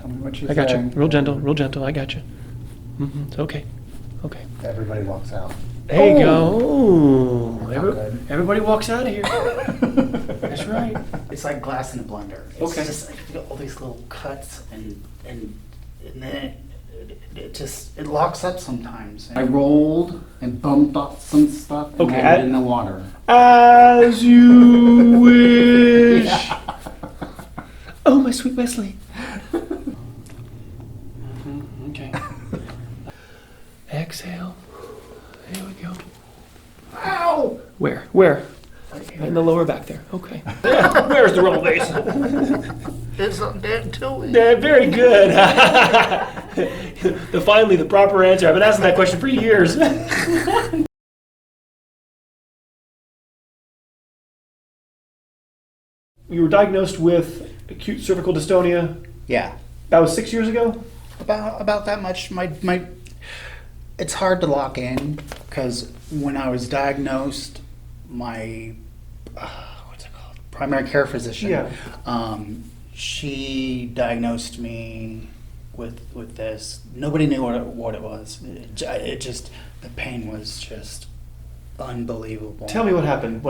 Tell me what you I got you. think. Real gentle. I got you. It's okay. Okay. Everybody walks out. There you go. Ooh. Good. Everybody walks out of here. That's right. It's like glass in a blender. It's Okay. just like all these little cuts and then it locks up sometimes. I rolled and bumped off some stuff and Okay, landed in the water. As you wish. Oh, my sweet Wesley. Okay. Exhale. There we go. Ow! Where? In the lower back there. Okay. Where's the roll base? It's on dead too. Yeah, very good. Finally, the proper answer. I've been asking that question for years. You were diagnosed with acute cervical dystonia. Yeah. That was 6 years ago? About that much. My it's hard to lock in because when I was diagnosed, my what's it called, primary care physician. Yeah. She diagnosed me with this. Nobody knew what it was. It just the pain was just unbelievable. Tell me what happened.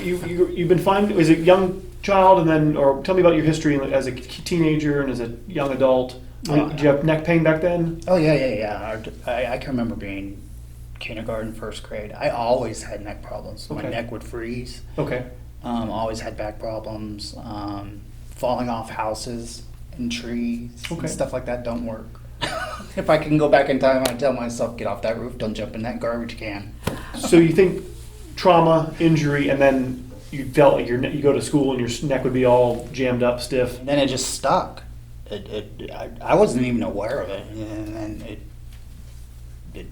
You've been fine. Was it young child, and then, or tell me about your history as a teenager and as a young adult. Did you have neck pain back then? Oh yeah. I can remember being kindergarten, first grade. I always had neck problems. Okay. My neck would freeze. Okay. Always had back problems. Falling off houses and trees Okay. and stuff like that don't work. If I can go back in time, I tell myself, get off that roof, don't jump in that garbage can. So you think trauma, injury, and then you felt like you go to school and your neck would be all jammed up, stiff. And then it just stuck. I wasn't even aware of it, and then it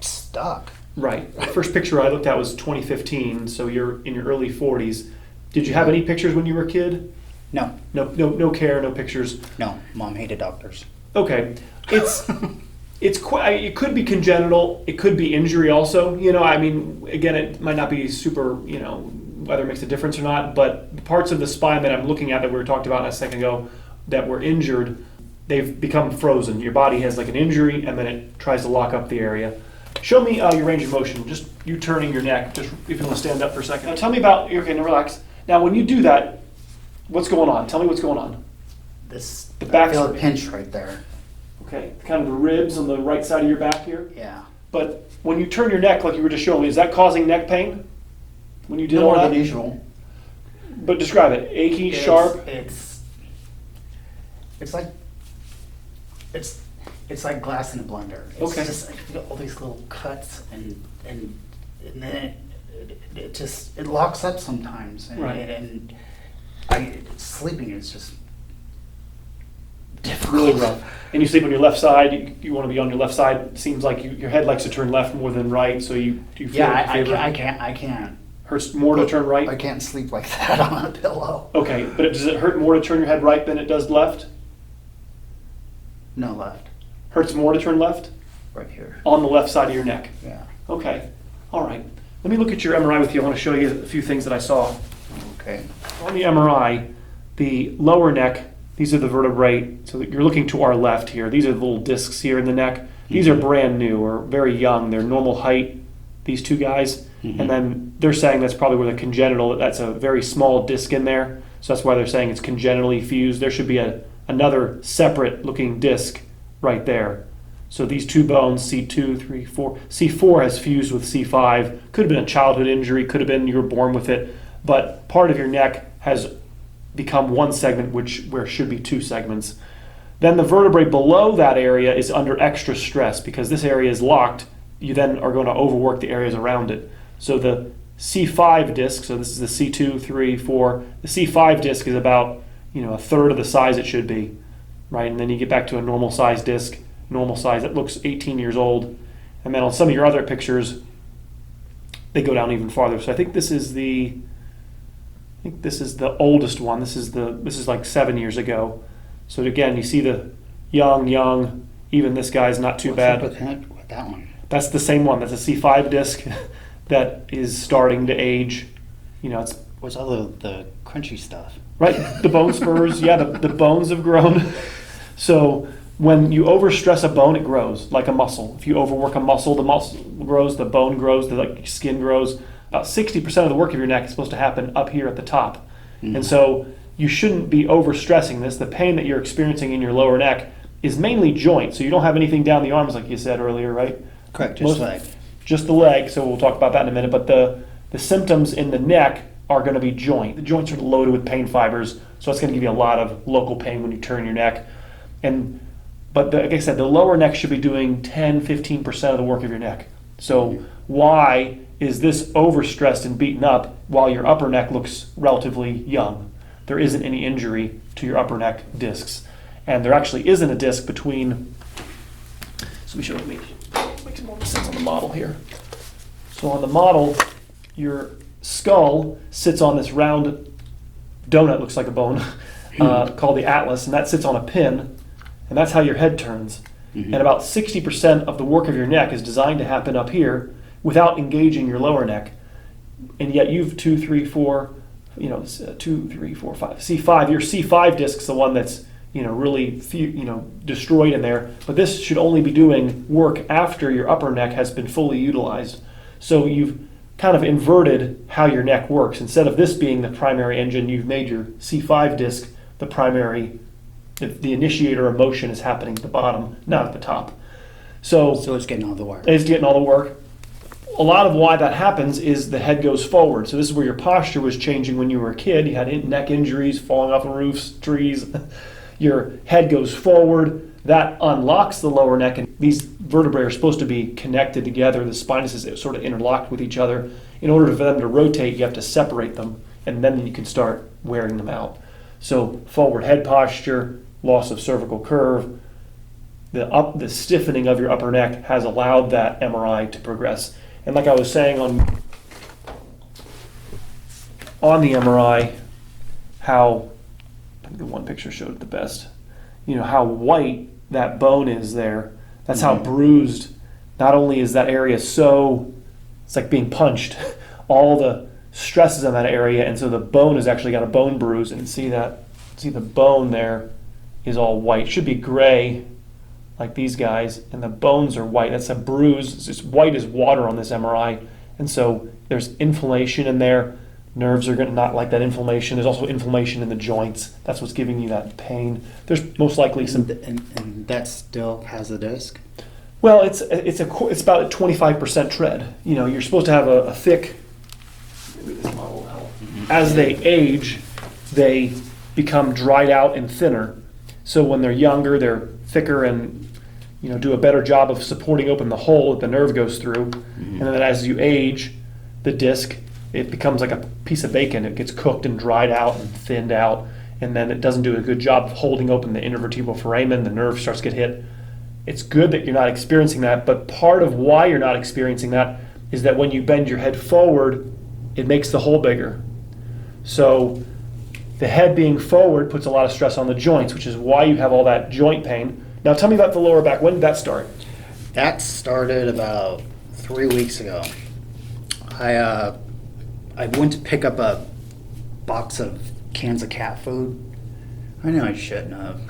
stuck. Right. The first picture I looked at was 2015, so you're in your early 40s. Did you have any pictures when you were a kid? No, No care, no pictures. no. Mom hated doctors. Okay. It's quite, it could be congenital, it could be injury also. I mean, again, it might not be super, whether it makes a difference or not, but the parts of the spine that I'm looking at that we were talking about a second ago that were injured, they've become frozen. Your body has like an injury and then it tries to lock up the area. Show me your range of motion, just you turning your neck, just if you want to stand up for a second. Now tell me about, okay, now relax. Now when you do that, what's going on? Tell me what's going on. The back- I feel a pinch right there. Okay, kind of the ribs on the right side of your back here. Yeah. But when you turn your neck, like you were just showing me, is that causing neck pain? When you did No all more that? than usual. But describe it. Achy, sharp. It's like glass in a blender. It's Okay. just like all these little cuts and then it locks up sometimes. And, Right. and sleeping is just difficult. Really rough. And you sleep on your left side. You want to be on your left side. It seems like your head likes to turn left more than right. So you feel Yeah, it in favor? I can't. Hurts more to turn right. I can't sleep like that on a pillow. Okay, but does it hurt more to turn your head right than it does left? No, left. Hurts more to turn left Right here. on the left side of your neck. Yeah. Okay, all right. Let me look at your MRI with you. I want to show you a few things that I saw. Okay. On the MRI, the lower neck, these are the vertebrae. So you're looking to our left here. These are the little discs here in the neck. These are brand new or very young. They're normal height, these two guys. And then they're saying that's probably where the congenital, that's a very small disc in there. So that's why they're saying it's congenitally fused. There should be another separate looking disc right there. So these two bones, C2, 3, 4. C4 has fused with C5. Could have been a childhood injury, could have been you were born with it. But part of your neck has become one segment where it should be two segments. Then the vertebrae below that area is under extra stress because this area is locked. You then are going to overwork the areas around it. So the C5 disc, so this is the C2, 3, 4. The C5 disc is about a third of the size it should be, right? And then you get back to a normal size disc, normal size. It looks 18 years old. And then on some of your other pictures, they go down even farther. So I think this is the oldest one. This is like 7 years ago. So again, you see the young. Even this guy's not too bad. What's up with that one? That's the same one. That's a C5 disc that is starting to age. It's What's all the crunchy stuff? right. The bone spurs. Yeah, the bones have grown. So when you overstress a bone, it grows like a muscle. If you overwork a muscle, the muscle grows, the bone grows, the skin grows. About 60% of the work of your neck is supposed to happen up here at the top. And so you shouldn't be overstressing this. The pain that you're experiencing in your lower neck is mainly joint. So you don't have anything down the arms like you said earlier, right? Correct, just leg. Just the leg, so we'll talk about that in a minute. But the symptoms in the neck are going to be joint. The joints are loaded with pain fibers, so it's going to give you a lot of local pain when you turn your neck. But like I said, the lower neck should be doing 10-15% of the work of your neck. So why is this overstressed and beaten up while your upper neck looks relatively young? There isn't any injury to your upper neck discs. And there actually isn't a disc between, so we should make some more sense on the model here. So on the model, your skull sits on this round donut, looks like a bone, called the atlas, and that sits on a pin, and that's how your head turns. And about 60% of the work of your neck is designed to happen up here without engaging your lower neck. And yet you've 2, 3, 4, 2, 3, 4, 5. C5, your C5 disc's the one that's really destroyed in there. But this should only be doing work after your upper neck has been fully utilized. So you've kind of inverted how your neck works. Instead of this being the primary engine, you've made your C5 disc the primary. The initiator of motion is happening at the bottom, not at the top. So it's getting all the work. It's getting all the work. A lot of why that happens is the head goes forward. So this is where your posture was changing when you were a kid. You had neck injuries, falling off of roofs, trees. Your head goes forward. That unlocks the lower neck. And these vertebrae are supposed to be connected together. The spinous is sort of interlocked with each other. In order for them to rotate, you have to separate them, and then you can start wearing them out. So forward head posture, loss of cervical curve, the stiffening of your upper neck has allowed that MRI to progress. And like I was saying on the MRI, how I think the one picture showed it the best. How white that bone is there. That's how bruised. Not only is that area it's like being punched. All the stresses in that area, and so the bone has actually got a bone bruise. And see the bone there is all white. It should be gray, like these guys, and the bones are white. That's a bruise. It's just white as water on this MRI. And so there's inflammation in there. Nerves are going to not like that inflammation. There's also inflammation in the joints. That's what's giving you that pain. There's most likely some. And that still has a disc? Well, it's about a 25% tread. You're supposed to have a thick. Maybe this model will help. As they age, they become dried out and thinner. So when they're younger, they're thicker and do a better job of supporting open the hole that the nerve goes through. And then as you age, the disc, it becomes like a piece of bacon. It gets cooked and dried out and thinned out, and then it doesn't do a good job of holding open the intervertebral foramen. The nerve starts to get hit. It's good that you're not experiencing that, but part of why you're not experiencing that is that when you bend your head forward, it makes the hole bigger. So the head being forward puts a lot of stress on the joints, which is why you have all that joint pain. Now tell me about the lower back. When did that start? That started about 3 weeks ago. I went to pick up a box of cans of cat food. I know I shouldn't have.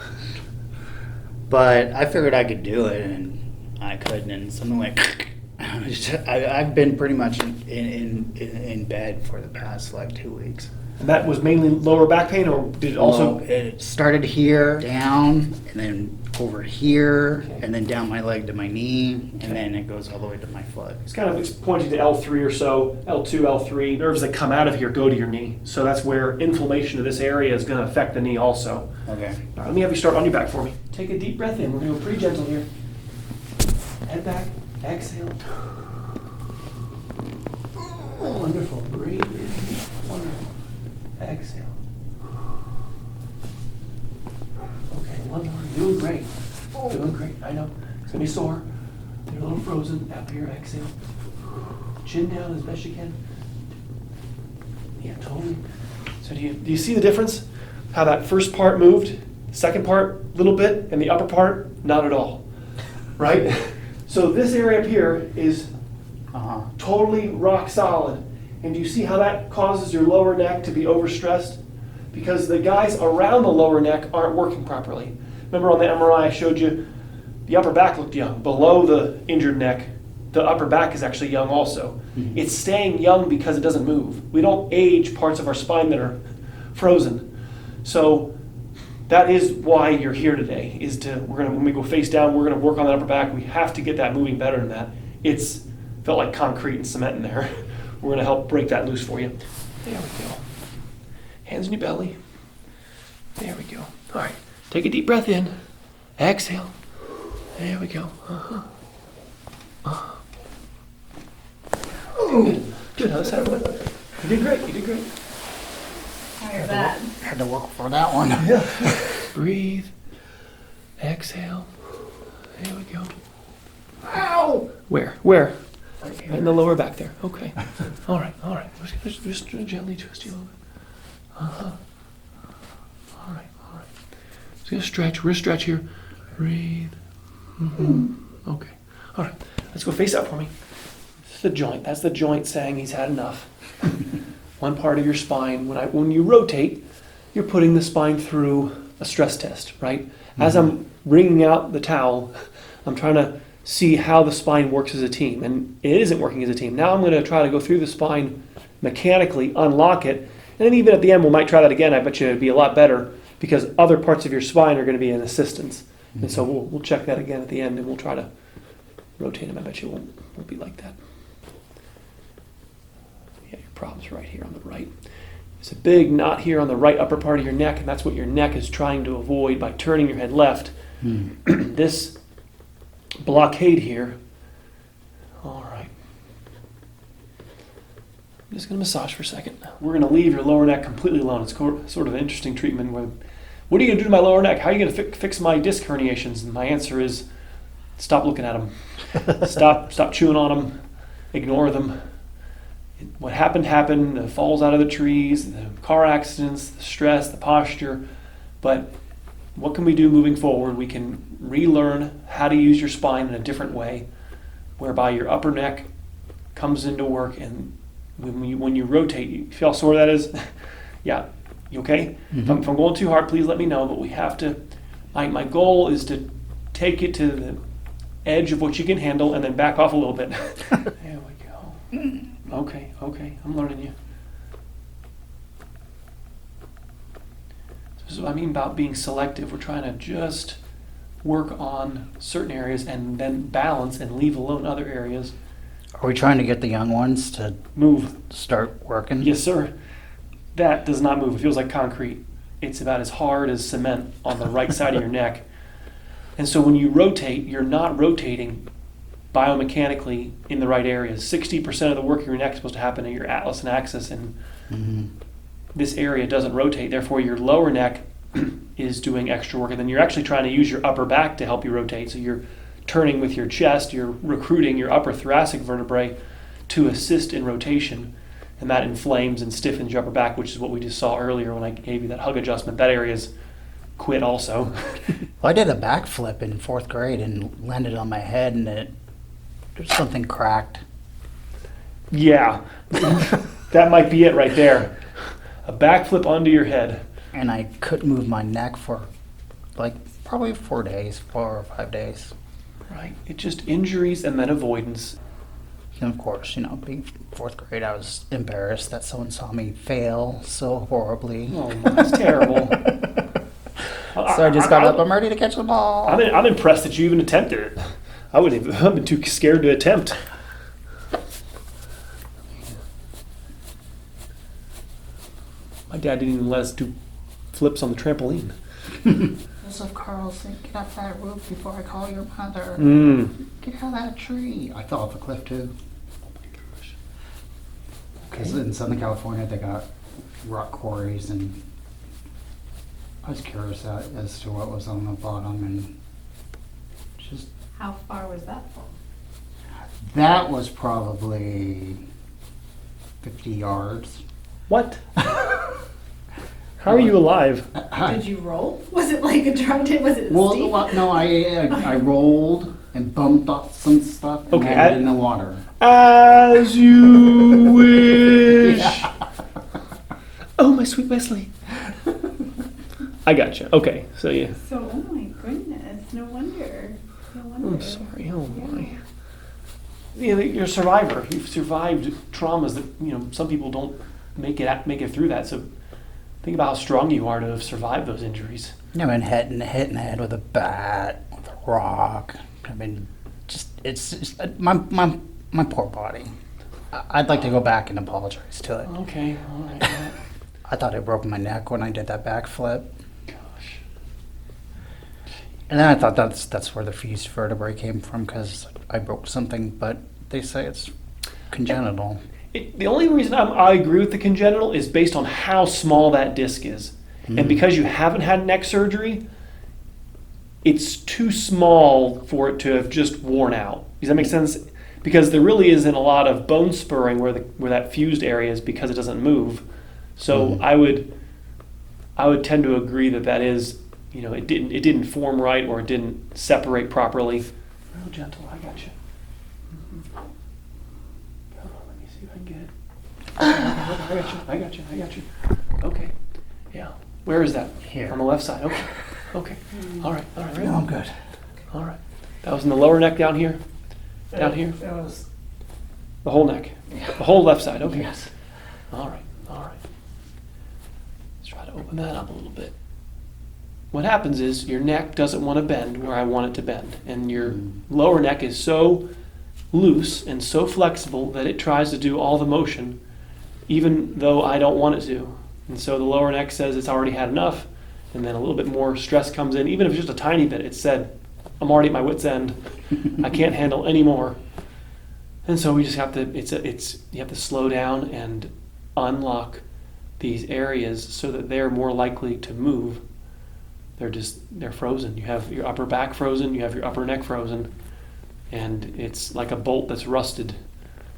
But I figured I could do it, and I couldn't, and something like... I've been pretty much in bed for the past 2 weeks. And that was mainly lower back pain, or did it also... Well, it started here, down, and then over here, and then down my leg to my knee, and then it goes all the way to my foot. It's kind of pointing to L3 or so, L2, L3. Nerves that come out of here go to your knee. So that's where inflammation of this area is going to affect the knee also. Okay. All right, let me have you start on your back for me. Take a deep breath in. We're going to go pretty gentle here. Head back. Exhale. Wonderful. Breathe in. Wonderful. Exhale. Okay, one more. Doing great. Doing great. I know. It's going to be sore. You're a little frozen. Up here. Exhale. Chin down as best you can. Yeah, totally. So do you see the difference? How that first part moved, second part a little bit, and the upper part not at all. Right? So this area up here is totally rock solid. And do you see how that causes your lower neck to be overstressed? Because the guys around the lower neck aren't working properly. remember on the MRI I showed you, the upper back looked young. Below the injured neck, the upper back is actually young also. Mhm. It's staying young because it doesn't move. We don't age parts of our spine that are frozen. So that is why you're here today, is when we go face down, we're gonna work on that upper back. We have to get that moving better than that. It's felt like concrete and cement in there. We're gonna help break that loose for you. There we go. Hands in your belly. There we go. All right, take a deep breath in. Exhale. There we go. Good. Good. How's that one? You did great. You did great. How's that? Had to work for that one. Yeah. Breathe. Exhale. There we go. Ow! Where? Where? In the lower back there. Okay. All right. All right. Just gently twist you a little bit. Uh-huh. All right. All right. Just gonna stretch. Wrist stretch here. Breathe. Mm-hmm. Okay. All right. Let's go face up for me. This is the joint. That's the joint saying he's had enough. One part of your spine. When you rotate, you're putting the spine through a stress test, right? As I'm wringing out the towel, I'm trying to see how the spine works as a team, and it isn't working as a team. Now I'm going to try to go through the spine mechanically, unlock it, and then even at the end we might try that again. I bet you it'd be a lot better because other parts of your spine are going to be in assistance. And so we'll check that again at the end, and we'll try to rotate them. I bet you it won't be like that. Yeah, your problem's right here on the right. There's a big knot here on the right upper part of your neck, and that's what your neck is trying to avoid by turning your head left. This blockade here. All right. I'm just going to massage for a second. We're going to leave your lower neck completely alone. It's sort of an interesting treatment. What are you going to do to my lower neck? How are you going to fix my disc herniations? And my answer is stop looking at them. Stop chewing on them. Ignore them. What happened. The falls out of the trees, the car accidents, the stress, the posture. But what can we do moving forward? We can relearn how to use your spine in a different way, whereby your upper neck comes into work, and when you rotate, you feel how sore that is? Yeah, you okay? Mm-hmm. If I'm going too hard, please let me know, but we have to, my goal is to take it to the edge of what you can handle and then back off a little bit. There we go. Okay, I'm learning you. This is what I mean about being selective. We're trying to just work on certain areas and then balance and leave alone other areas. Are we trying to get the young ones to Move. start working? Yes, sir. That does not move. It feels like concrete. It's about as hard as cement on the right side of your neck. And so when you rotate, you're not rotating biomechanically in the right areas. 60% of the work of your neck is supposed to happen in your atlas and axis, and this area doesn't rotate. Therefore, your lower neck is doing extra work, and then you're actually trying to use your upper back to help you rotate. So you're turning with your chest, you're recruiting your upper thoracic vertebrae to assist in rotation, and that inflames and stiffens your upper back, which is what we just saw earlier when I gave you that hug adjustment. That area's quit also. Well, I did a backflip in 4th grade and landed on my head, and something cracked. Yeah, that might be it right there. A backflip onto your head. And I couldn't move my neck for probably 4 or 5 days. Right. It's just injuries and then avoidance. And of course, being 4th grade, I was embarrassed that someone saw me fail so horribly. Oh, that's terrible. So I just got up. I'm ready to catch the ball. I'm impressed that you even attempted it. I've been too scared to attempt. My dad didn't even let us do flips on the trampoline. Joseph Carl said, "Get off that roof before I call your mother." Get out of that tree. I fell off a cliff too. Oh my gosh. Because in Southern California, they got rock quarries, and I was curious as to what was on the bottom, and just How far was that from? that was probably 50 yards. What? How are you alive? Did you roll? Was it like a drum tip? Was it steep? Well, no, I rolled and bumped off some stuff and Okay, landed in the water. As you wish. Oh, my sweet Wesley. I gotcha. Okay, so yeah. So, oh my goodness. No wonder. No wonder. I'm sorry. Oh my. Yeah. You know, you're a survivor. You've survived traumas that some people don't make it through that. So think about how strong you are to have survived those injuries. I've been hit in the head with a bat, with a rock. I mean, it's my poor body. I'd like to go back and apologize to it. Okay, all right. Yeah. I thought I broke my neck when I did that backflip. Gosh. And then I thought that's where the fused vertebrae came from because I broke something, but they say it's congenital. The only reason I agree with the congenital is based on how small that disc is. And because you haven't had neck surgery, it's too small for it to have just worn out. Does that make sense? Because there really isn't a lot of bone spurring where that fused area is because it doesn't move. So I would tend to agree that is, it didn't form right or it didn't separate properly. Real gentle, I got you. Come on, let me see if I can get it. I got you. Okay, yeah. Where is that? Here. On the left side. Okay. All right. Right. No, I'm good. All right. That was in the lower neck down here. Down here. That was. The whole neck. The whole left side. Okay. Yes. All right. Let's try to open that up a little bit. What happens is your neck doesn't want to bend where I want it to bend, and your lower neck is so loose and so flexible that it tries to do all the motion, even though I don't want it to. And so the lower neck says it's already had enough, and then a little bit more stress comes in. Even if it's just a tiny bit, it said, I'm already at my wit's end. I can't handle any more. And so we just have to, you have to slow down and unlock these areas so that they're more likely to move. They're frozen. You have your upper back frozen, you have your upper neck frozen, and it's like a bolt that's rusted.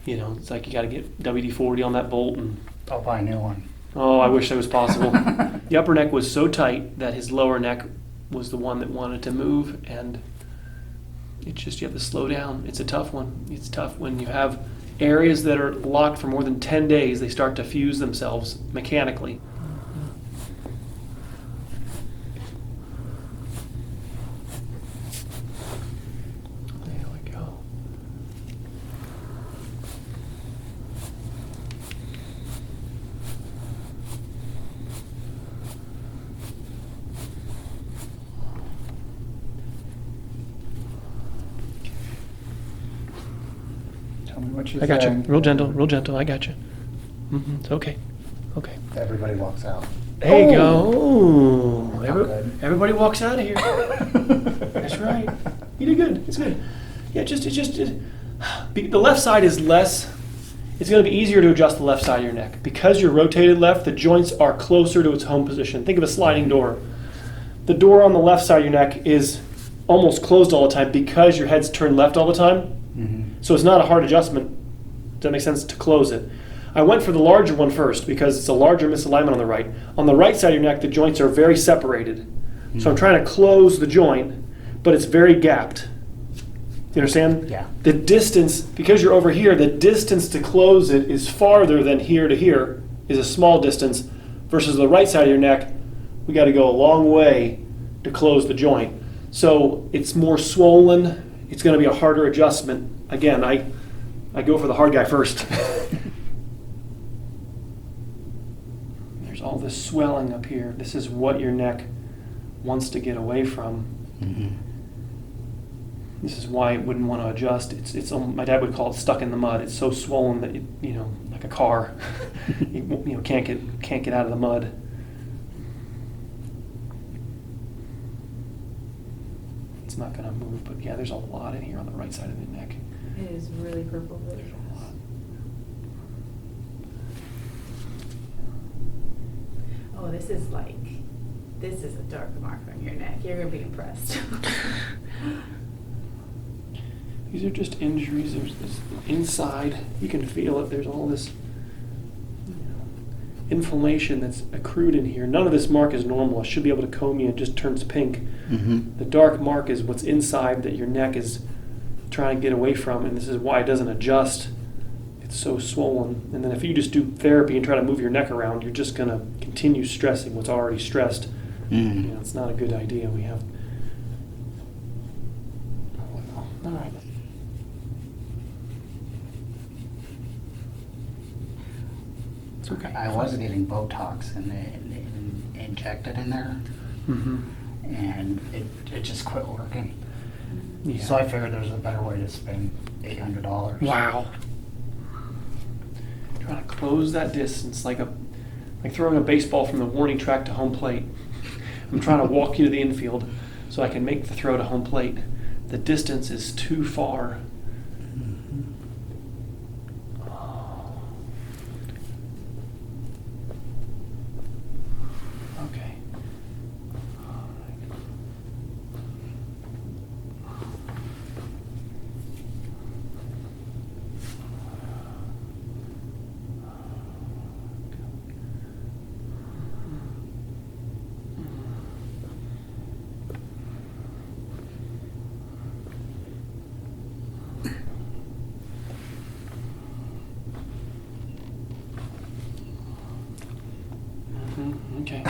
It's like you got to get WD-40 on that bolt. And I'll buy a new one. oh, I wish that was possible. The upper neck was so tight that his lower neck was the one that wanted to move, and it's just you have to slow down. It's a tough one. It's tough when you have areas that are locked for more than 10 days, they start to fuse themselves mechanically. There we go. Tell me what you I got you. think. Real gentle. I got you. It's okay. Okay. Everybody walks out. There you go. Ooh, good. everybody walks out of here. That's right. You did good. It's good. Yeah, the left side is less. It's going to be easier to adjust the left side of your neck because you're rotated left. The joints are closer to its home position. Think of a sliding door. The door on the left side of your neck is almost closed all the time because your head's turned left all the time. So it's not a hard adjustment. Does that make sense? To close it. I went for the larger one first because it's a larger misalignment on the right. On the right side of your neck, the joints are very separated. So I'm trying to close the joint, but it's very gapped. Do you understand? Yeah. The distance, because you're over here, the distance to close it is farther than here to here, is a small distance, versus the right side of your neck, we got to go a long way to close the joint. So it's more swollen. It's going to be a harder adjustment. Again, I go for the hard guy first. There's all this swelling up here. This is what your neck wants to get away from. This is why it wouldn't want to adjust. It's my dad would call it stuck in the mud. It's so swollen that like a car, can't get out of the mud. It's not going to move, but yeah, there's a lot in here on the right side of the neck. It is really purple. Really There's a lot. Oh, this is a dark mark on your neck. You're gonna be impressed. These are just injuries. There's this inside. You can feel it. There's all this inflammation that's accrued in here. None of this mark is normal. I should be able to comb you. It just turns pink. The dark mark is what's inside that your neck is trying to get away from, and this is why it doesn't adjust. It's so swollen. And then if you just do therapy and try to move your neck around, you're just going to continue stressing what's already stressed. It's not a good idea. We have All right. It's okay. I was getting Botox and injected in there, Mm-hmm. and it just quit working. Yeah. So I figured there's a better way to spend $800. Wow. Trying to close that distance like throwing a baseball from the warning track to home plate. I'm trying to walk you to the infield so I can make the throw to home plate. The distance is too far. Oh. Okay. All right. Okay.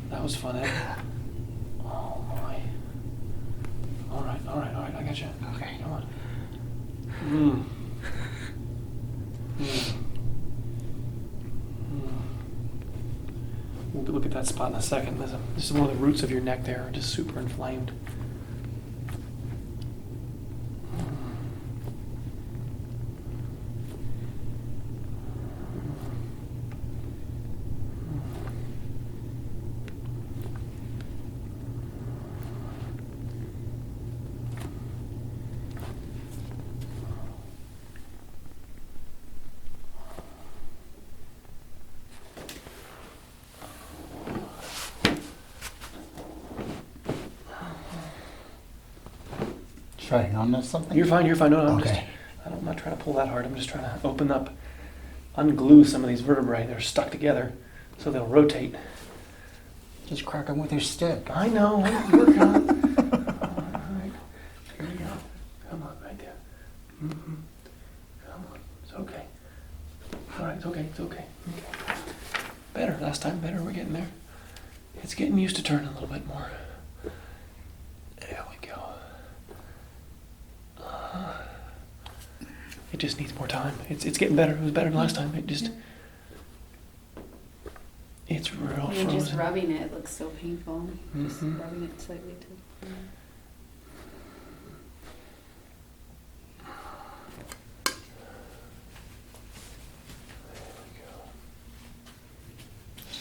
That was fun, Ed. Oh my. All right, I got you. Okay. Come on. Mm. We'll look at that spot in a second. This is one of the roots of your neck there, just super inflamed. Should I numb this something? You're fine. No, I'm Okay. I'm not trying to pull that hard. I'm just trying to open up, unglue some of these vertebrae. They're stuck together, so they'll rotate. Just crack them with your stick. I know. I'm working on it. All right. Here we go. Come on, right there. Mm-hmm. Come on. It's okay. All right, it's okay. Okay. Better. Last time, better. We're getting there. It's getting used to turning a little bit more. There we go. It just needs more time. It's getting better. It was better than last time. It's real Even frozen. just rubbing it looks so painful. Just Mhm. rubbing it slightly to.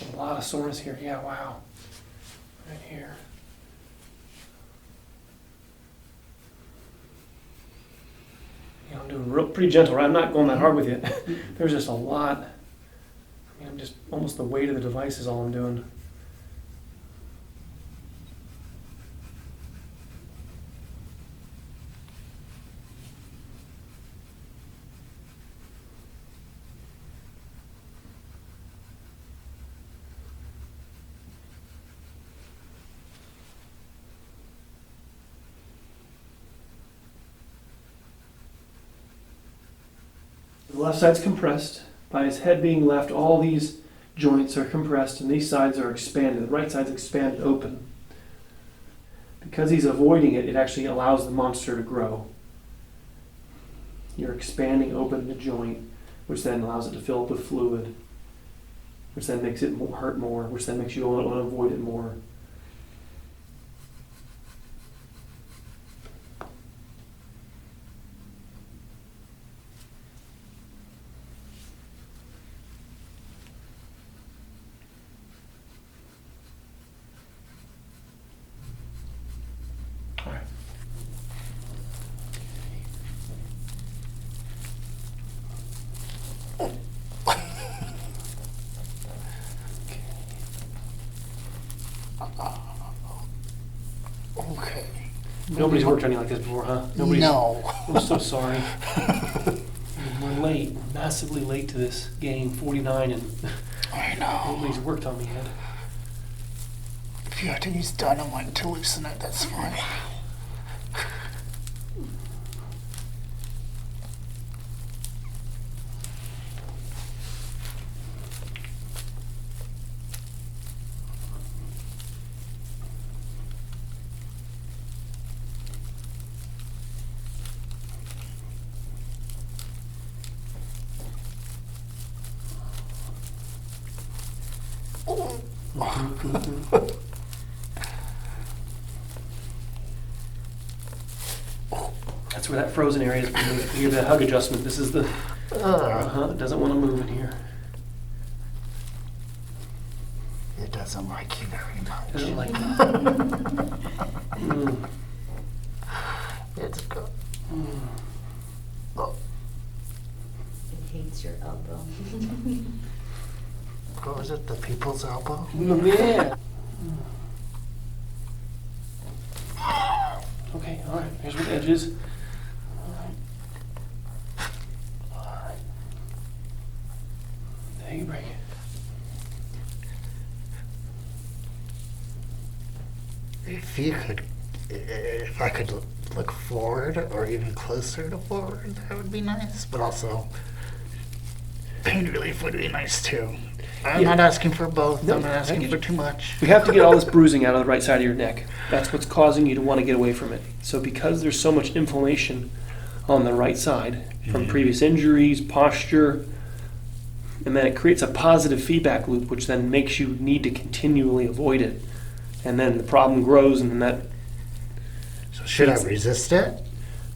There's a lot of soreness here. Yeah, wow. Right here. You know, I'm doing pretty gentle, right? I'm not going that hard with it. There's just a lot. I mean, I'm just almost the weight of the device is all I'm doing. The left side's compressed. By his head being left, all these joints are compressed and these sides are expanded. The right side's expanded open. Because he's avoiding it, it actually allows the monster to grow. You're expanding open the joint, which then allows it to fill up with fluid, which then makes it hurt more, which then makes you want to avoid it more. All right. Okay. Nobody's worked on you like this before, huh? Nobody's. No. I'm so sorry. We're late, massively late to this game, 49, and I know. nobody's worked on me yet. If you have to use dynamite to loosen it, that's fine. That's where that frozen area is. Here, the hug adjustment. This is the. It doesn't want to move in here. It doesn't like you very much. Doesn't like that. It's good. It hates your elbow. What was it? The people's elbow? Yeah. Okay, all right. Here's where the edge is. All right. Take a break. If I could look forward or even closer to forward, that would be nice. But also, pain relief would be nice too. I'm Yeah. not asking for both. No, I'm not I asking get for you. too much. We have to get all this bruising out of the right side of your neck. That's what's causing you to want to get away from it. So because there's so much inflammation on the right side from previous injuries, posture, and then it creates a positive feedback loop, which then makes you need to continually avoid it. And then the problem grows, and then that, So should I resist it?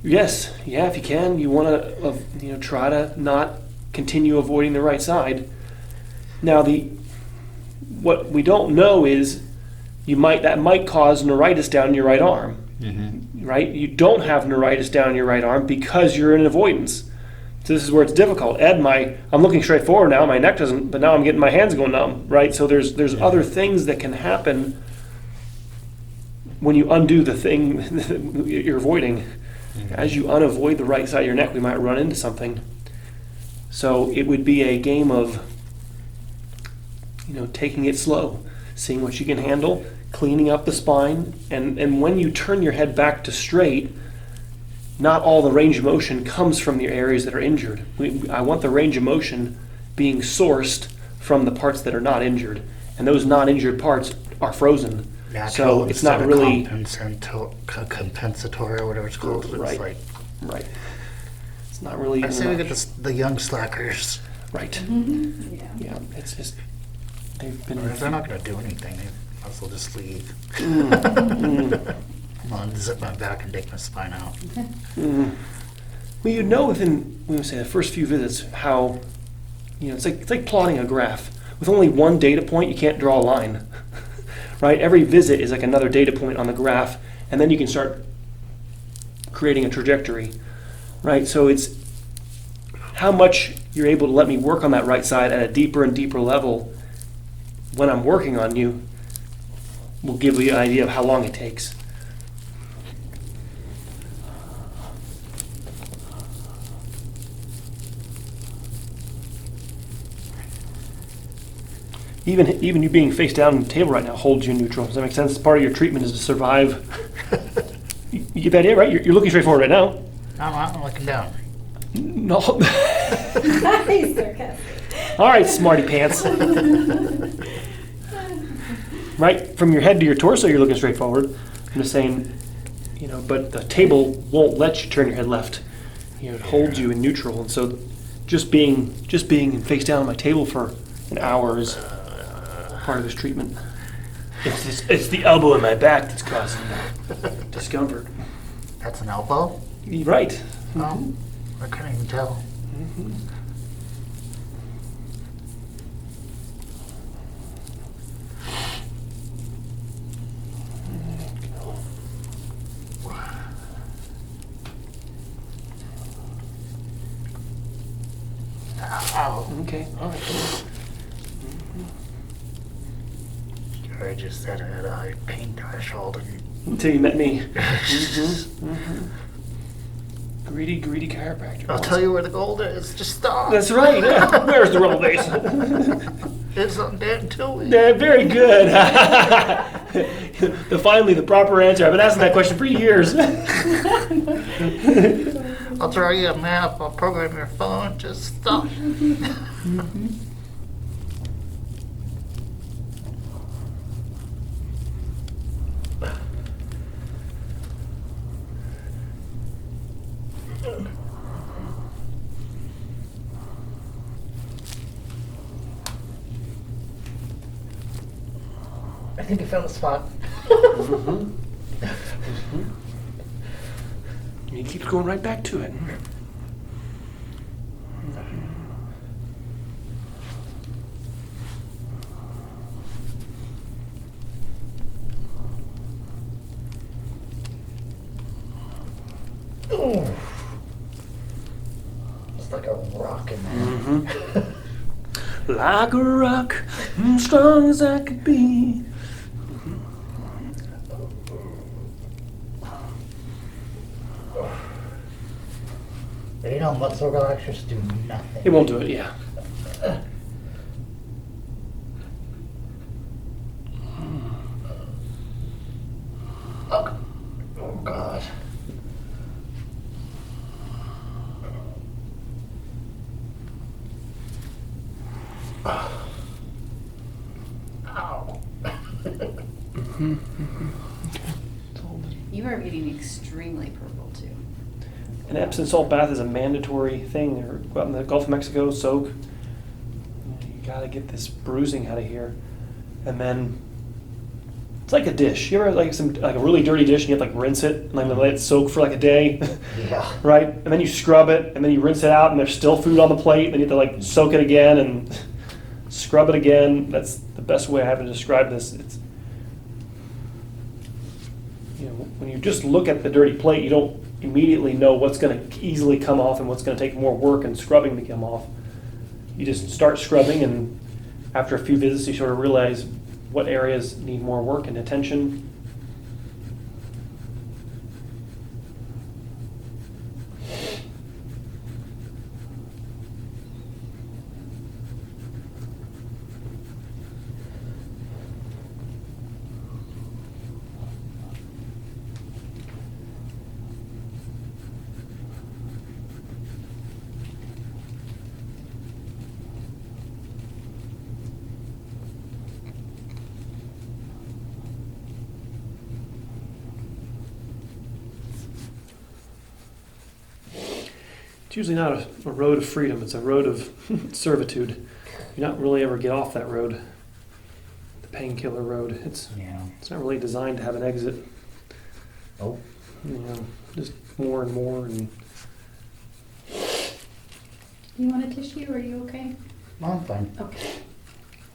yes, yeah, if you can, you want to, try to not continue avoiding the right side. Now, what we don't know is that might cause neuritis down your right arm, right? You don't have neuritis down your right arm because you're in avoidance. So this is where it's difficult. Ed, I'm looking straight forward now. My neck doesn't, but now I'm getting my hands going numb, right? So there's other things that can happen when you undo the thing that you're avoiding. As you unavoid the right side of your neck, we might run into something. So it would be a game of taking it slow, seeing what you can handle, cleaning up the spine, and when you turn your head back to straight, not all the range of motion comes from the areas that are injured. I want the range of motion being sourced from the parts that are not injured, and those not injured parts are frozen. So it's not really compensatory or whatever it's called. Right. It's Right. It's not really. I say we get the young slackers. Right. Yeah. Yeah. It's just they've been. Or if they're not going to do anything, they might as well just leave. I'm going to zip my back and take my spine out. Well, within say the first few visits how it's like plotting a graph. With only one data point, you can't draw a line. Right? Every visit is like another data point on the graph, and then you can start creating a trajectory. Right? So it's how much you're able to let me work on that right side at a deeper and deeper level when I'm working on you will give you an idea of how long it takes. Even you being face down on the table right now holds you neutral. Does that make sense? Part of your treatment is to survive. You get that idea, right? You're looking straight forward right now. I'm looking down. No. He's sarcastic. All right, smarty pants. Right, from your head to your torso, you're looking straight forward. I'm just saying, but the table won't let you turn your head left. It holds you in neutral, and so just being face down on my table for an hour is part of this treatment. It's the elbow in my back that's causing the discomfort. That's an elbow? Right. Oh, I couldn't even tell. Ow. Okay, all right. I just said I had a high pain threshold. Until you met me. Greedy chiropractor. I'll tell you where the gold is. Just stop. That's right. Yeah. Where's the rubble base? It's on Dan Tilly. Yeah, very good. Finally, the proper answer. I've been asking that question for years. I'll draw you a map. I'll program your phone. Just stop. think I found the spot. Mm-hmm. He keeps going right back to it. Ooh. It's like a rock in there. Mm-hmm. Like a rock, strong as I could be. You know, muscle relaxers do nothing. It won't do it, yeah. Oh, God. Ow. You are getting extremely purple too. An Epsom salt bath is a mandatory thing. Or go out in the Gulf of Mexico, soak. You gotta get this bruising out of here. And then it's like a dish. You ever like a really dirty dish and you have to like rinse it and like let it soak for like a day? Yeah. Right? And then you scrub it and then you rinse it out and there's still food on the plate and then you have to like soak it again and scrub it again. That's the best way I have to describe this. It's, you know, when you just look at the dirty plate, you don't immediately know what's going to easily come off and what's going to take more work and scrubbing to come off. You just start scrubbing, and after a few visits, you sort of realize what areas need more work and attention. It's usually not a road of freedom, it's a road of servitude. You don't really ever get off that road, the painkiller road. It's not really designed to have an exit. Oh. You know, just more and more. And You want a tissue? Are you okay? No, I'm fine. Okay.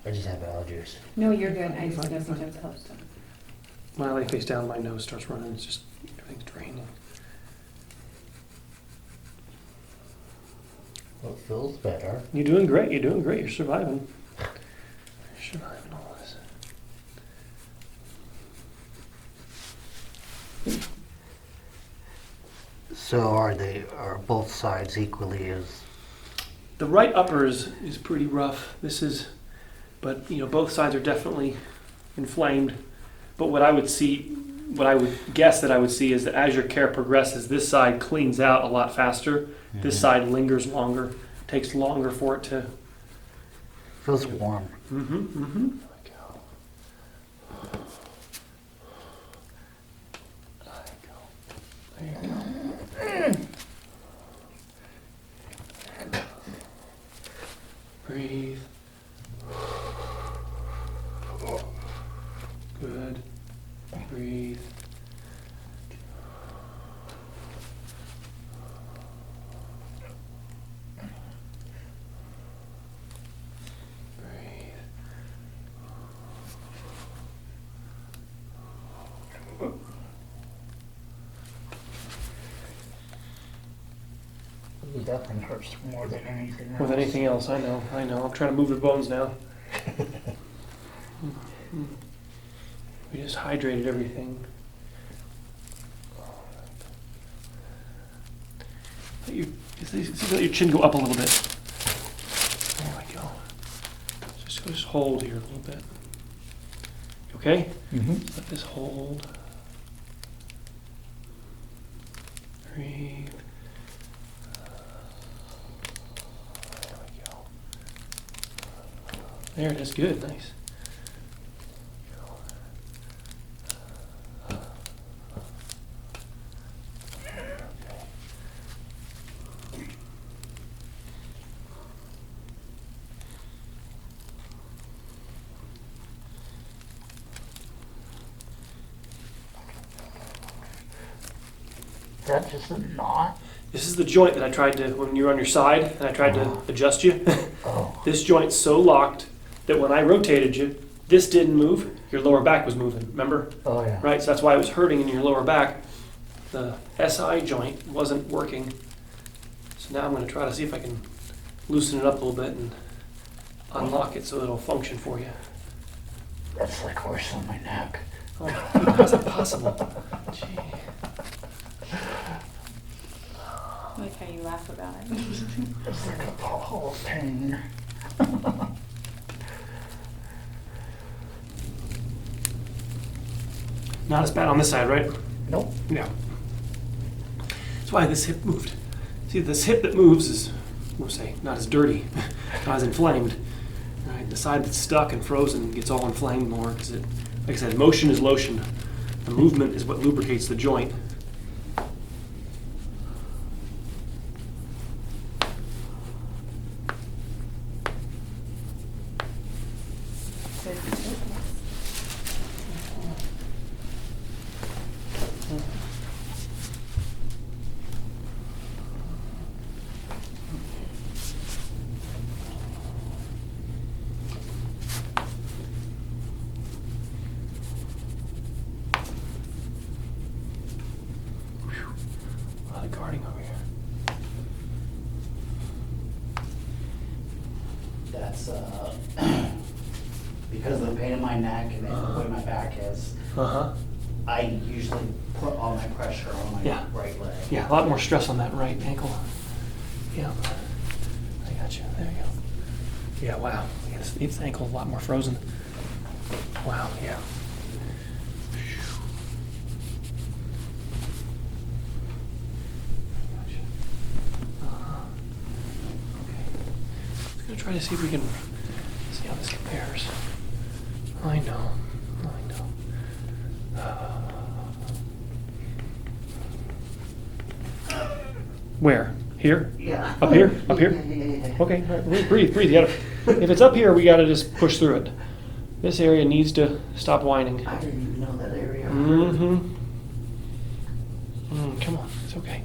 I just have allergies. No, you're good. I just Fine, don't fine. sometimes helps them. when I lay face down, my nose starts running. It's just everything's draining. Well, it feels better. You're doing great. You're doing great. You're surviving. You're surviving all this. So are both sides equally as? The right upper is pretty rough. But both sides are definitely inflamed. But what I would guess that I would see is that as your care progresses, this side cleans out a lot faster. Mm-hmm. This side lingers longer. Takes longer for it to. Feels warm. Mm-hmm. Mm-hmm. There you go. Breathe. Good. Breathe. It definitely hurts more than anything else. With anything else, I know. I'm trying to move the bones now. We just hydrated everything. Let your chin go up a little bit. There we go. Just hold here a little bit. Okay? Mm-hmm. Let this hold. Breathe. There we go. There it is. Good. Nice. That's just a knot. This is the joint that I tried to, when you're on your side, and I tried to adjust you. Oh. This joint's so locked that when I rotated you, this didn't move, your lower back was moving, remember? Oh, yeah. Right, so that's why it was hurting in your lower back. The SI joint wasn't working. So now I'm gonna try to see if I can loosen it up a little bit and unlock it so it'll function for you. That's like worse on my neck. Oh, how's that possible? Gee. I like how you laugh about it. It's like a whole pain. Not as bad on this side, right? Nope. Yeah. That's why this hip moved. See, this hip that moves is, we'll say, not as dirty, not as inflamed. Right? The side that's stuck and frozen gets all inflamed more because it, like I said, motion is lotion. The movement is what lubricates the joint. A lot of guarding over here. That's because of the pain in my neck and the way my back is. Uh-huh. I usually put all my pressure on my Yeah. right leg. Yeah, a lot more stress on that right ankle. Yeah. I got you. There you go. Yeah, wow. Yes, its ankle a lot more frozen. Wow, yeah. Gotcha. Okay. Just gonna try to see if we can see how this compares. I know. Where? Here? Yeah. Up here? Up here? Yeah. Okay, all right, breathe. You gotta, if it's up here, we gotta just push through it. This area needs to stop whining. I didn't even know that area. Mm-hmm. Come on, it's okay.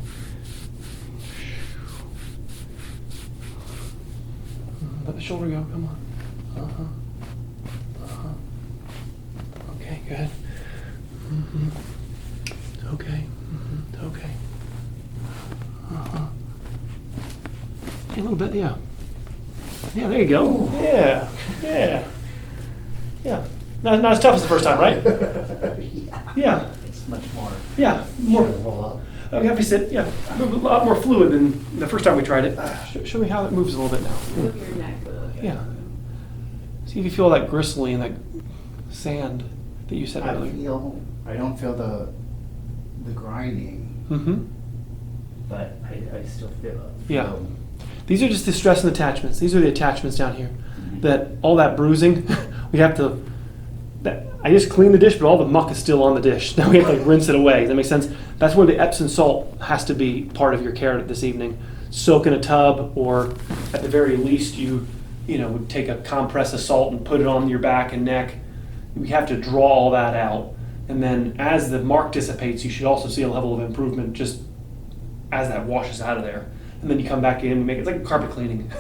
Let the shoulder go, come on. Okay, good. Okay. Okay. A little bit, yeah. Yeah, there you go. Yeah. Not as tough as the first time, right? Yeah. It's much more. Yeah. More. Roll up. Okay, have you sit. Yeah. A lot more fluid than the first time we tried it. Show me how it moves a little bit now. Move your neck a little bit. Yeah. See if you feel that gristly and that sand that you said I don't feel the grinding, Mm-hmm. but I still feel it. Yeah. These are just the stress and attachments. These are the attachments down here. That all that bruising, we have to. I just cleaned the dish, but all the muck is still on the dish. Now we have to rinse it away. Does that make sense? That's where the Epsom salt has to be part of your care this evening. Soak in a tub, or at the very least, you would take a compress of salt and put it on your back and neck. We have to draw all that out, and then as the mark dissipates, you should also see a level of improvement just as that washes out of there. And then you come back in and it's like carpet cleaning.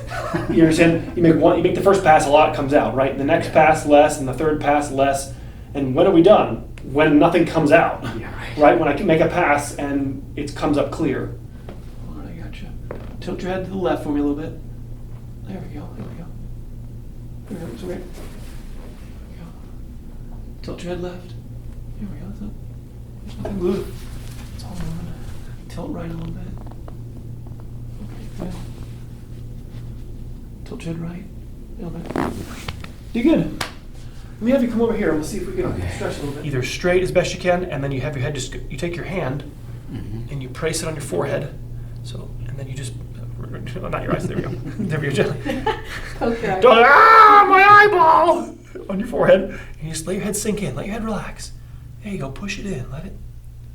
You understand? You make the first pass, a lot comes out, right? The next pass less, and the third pass less. And when are we done? When nothing comes out, right? When I can make a pass and it comes up clear. All right, I got you. Tilt your head to the left for me a little bit. There we go. It's okay. There we go. Tilt your head left. Here we go. There's nothing glued. It's all moving. Tilt right a little bit. Good. Tilt your head right. A little bit. You good? Let me have you come over here and we'll see if we can stretch a little bit. Either straight as best you can, and then you have your head you take your hand and you place it on your forehead. So, and then you just, not your eyes, there we go. There we go, gently. Poke your eye. Don't, my eyeball! On your forehead. And you just let your head sink in, let your head relax. There you go, push it in, let it,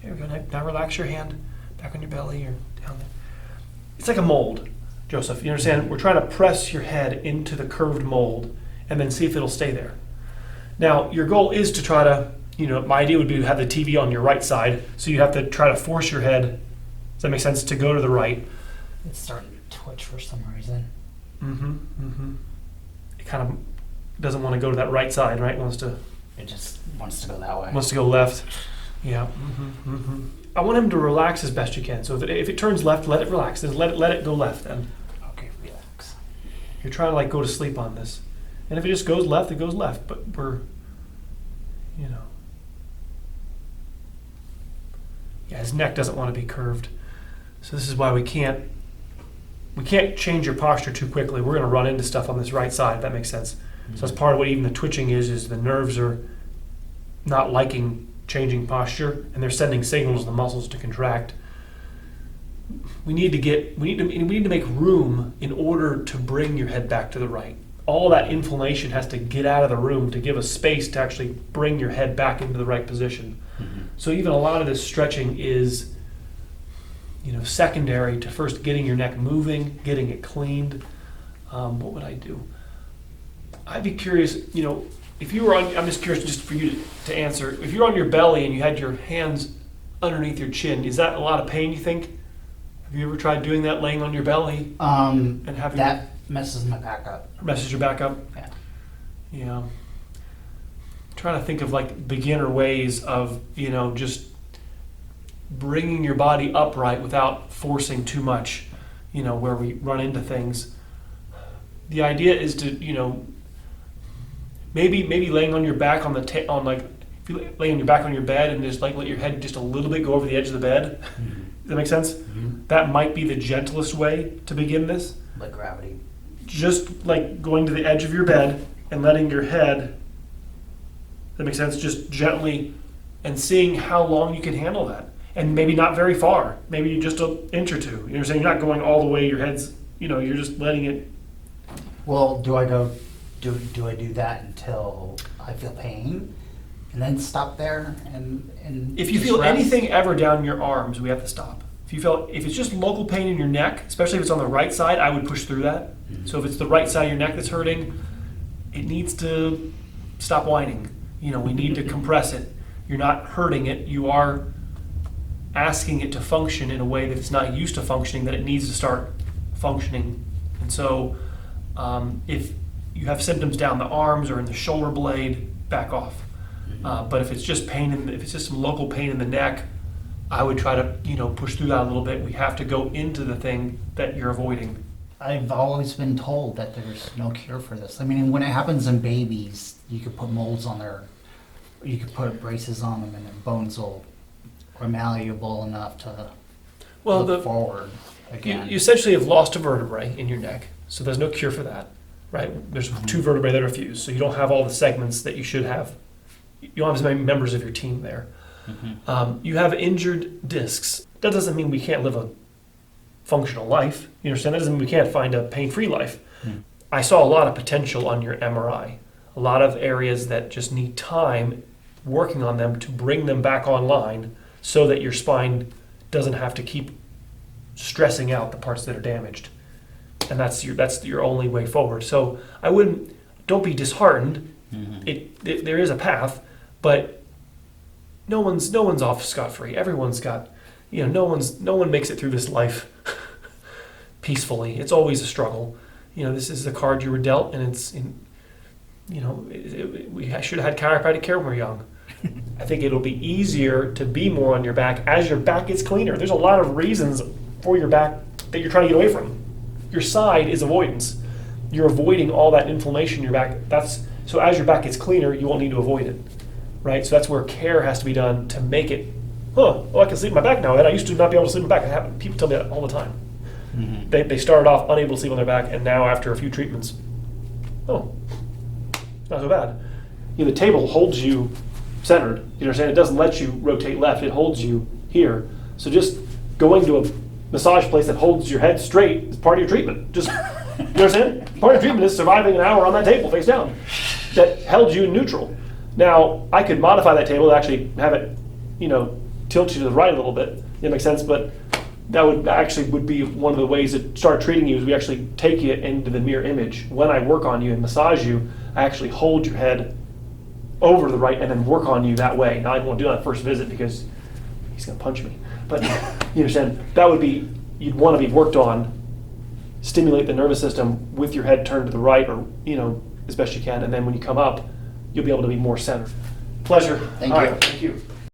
there we go. Now relax your hand back on your belly or down there. It's like a mold, Joseph. You understand? We're trying to press your head into the curved mold and then see if it'll stay there. Now, your goal is to try to, my idea would be to have the TV on your right side, so you have to try to force your head that make sense? To go to the right. It's starting to twitch for some reason. It kind of doesn't want to go to that right side, right? It just wants to go that way. Wants to go left. Yeah. I want him to relax as best you can. So if it turns left, let it relax. Then let it go left. Then Okay, relax. you're trying to like go to sleep on this. And if it just goes left, it goes left. But we're, yeah, his neck doesn't want to be curved. So this is why we can't change your posture too quickly. We're going to run into stuff on this right side, if that makes sense. So that's part of what even the twitching is the nerves are not liking changing posture, and they're sending signals to the muscles to contract. We need to make room in order to bring your head back to the right. All that inflammation has to get out of the room to give us space to actually bring your head back into the right position. So even a lot of this stretching is, secondary to first getting your neck moving, getting it cleaned. What would I do? I'd be curious, if you were on, I'm just curious just for you to answer, if you're on your belly and you had your hands underneath your chin, is that a lot of pain, you think? Have you ever tried doing that, laying on your belly? And having that messes my back up. Messes your back up? Yeah. Yeah. I'm trying to think of like beginner ways of, just bringing your body upright without forcing too much, where we run into things. The idea is to, maybe laying on your back on if you lay on your back on your bed and just like let your head just a little bit go over the edge of the bed. Does that make sense? That might be the gentlest way to begin this. Like gravity. Just like going to the edge of your bed and letting your head, that makes sense, just gently, and seeing how long you can handle that. And maybe not very far, maybe just an inch or two. You're saying you're not going all the way, your head's, you're just letting it. Well, do I do that until I feel pain and then stop there and If you feel anything ever down your arms, we have to stop. If it's just local pain in your neck, especially if it's on the right side, I would push through that. So if it's the right side of your neck that's hurting, it needs to stop whining. We need to compress it. You're not hurting it. You are asking it to function in a way that it's not used to functioning, that it needs to start functioning. And so if you have symptoms down the arms or in the shoulder blade, back off. But if it's just if it's just some local pain in the neck, I would try to, push through that a little bit. We have to go into the thing that you're avoiding. I've always been told that there's no cure for this. I mean, when it happens in babies, you could put molds on you could put braces on them and their bones are malleable enough to look forward again. You essentially have lost a vertebrae in your neck, so there's no cure for that, right? There's two vertebrae that are fused, so you don't have all the segments that you should have. You don't have as many members of your team there. You have injured discs. That doesn't mean we can't live a functional life. You understand? That doesn't mean we can't find a pain-free life. I saw a lot of potential on your MRI. A lot of areas that just need time working on them to bring them back online so that your spine doesn't have to keep stressing out the parts that are damaged. And that's your only way forward. So don't be disheartened. There is a path, but no one's off scot-free. Everyone's got, no one makes it through this life peacefully. It's always a struggle. This is the card you were dealt, and we should have had chiropractic care when we were young. I think it'll be easier to be more on your back as your back gets cleaner. There's a lot of reasons for your back that you're trying to get away from. Your side is avoidance. You're avoiding all that inflammation in your back. So as your back gets cleaner, you won't need to avoid it, right? So that's where care has to be done to make it, I can sleep in my back now, and I used to not be able to sleep in my back. People tell me that all the time. They started off unable to sleep on their back, and now after a few treatments, it's not so bad. The table holds you centered. You understand? It doesn't let you rotate left. It holds you here. So just going to a massage place that holds your head straight is part of your treatment. Just, you understand? Part of treatment is surviving an hour on that table face down that held you in neutral. Now, I could modify that table to actually have it, tilt you to the right a little bit. That makes sense, but that would be one of the ways to start treating you is we actually take you into the mirror image. When I work on you and massage you, I actually hold your head over to the right and then work on you that way. Now, I don't want to do that on first visit because he's going to punch me. But you understand, that would be, you'd want to be worked on, stimulate the nervous system with your head turned to the right, or, as best you can. And then when you come up, you'll be able to be more centered. Pleasure. Thank All you. right, thank you.